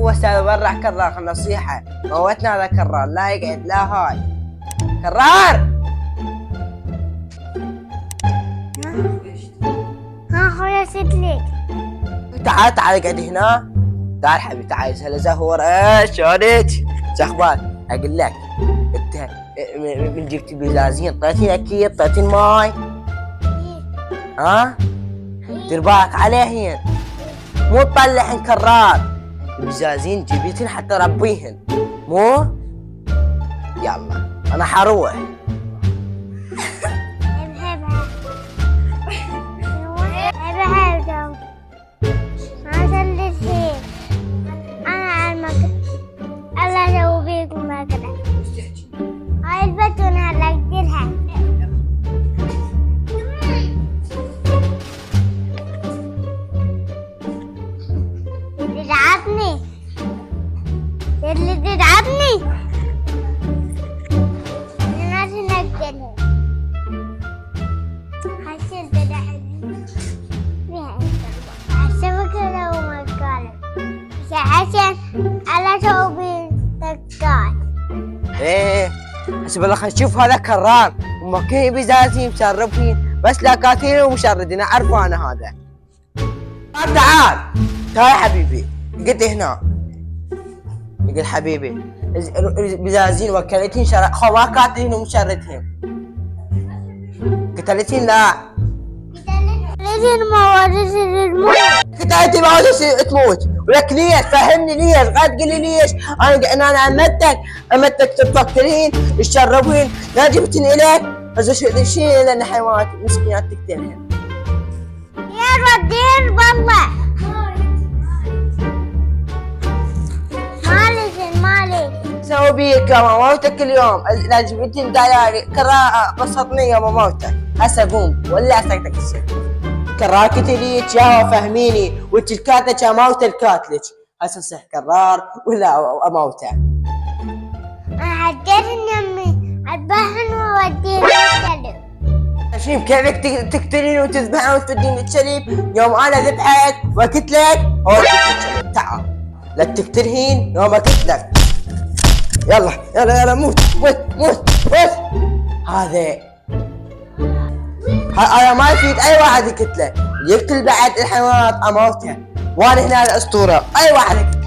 هو استاذ برع كرار نصيحة، موتنا هذا كرار لا يقعد لا هاي كرار. ها خويا سدلك. تعال اقعد هنا. تعال حبيبي تعال. هلا زهور ايش شلونك؟ شو اخبارك؟ اقول لك انت من جبت بزازين طيتين اكيد طيتين ماي؟ ها؟ دير بالك عليهن مو تطلعن كرار. البزازين جبتين حتى ربيهن مو؟ يلا انا حروح. هاي البتونة هلا اقدرها. تدعبني اللي تدعبني انا لازم اقدرها. حسن تدعبني فيها حسبك لو ما قالت يا حسن على توبي تقال. ايه حسب الله خلينا نشوف هذا كرار وماكين بزازين مشرفين بس لا كاتين ومشردين اعرفه انا هذا. تعال تعال حبيبي قد هنا. يقول حبيبي بزازين وكلتين خو ما كاتين ومشردين. قتلتين لا لازم ما ورث الموت. قتلتي ما ورث تموت. ولك ليش؟ فهمني ليش؟ غاد قل لي ليش؟ انا امتك تفكرين تشربين لا جبتني اليك هذا شيء لان حيوانات مسكينات تقتلهن. يا ردين والله مالي سوي بيك يا موتك اليوم. لا جبتني دايري كرا بسطني يا موتك. هسه قوم ولا اسكتك الشيء. كرار قتليك يا فهميني وانت الكاتلك يا موت الكاتلك. هسه صح كرار ولا اموته. انا حكيت اني اذبحن واوديه الكلب. شيم كيفك تقتلين وتذبحين وتودين الكلب يوم انا ذبحت وقتلك هو الكلب. تعال لا تقتلهين يوم اقتلك. يلا موت. هذا ما يفيد اي واحد يقتله. يقتل بعد الحيوانات اموته. وانا هنا الاسطوره اي واحد يقتله.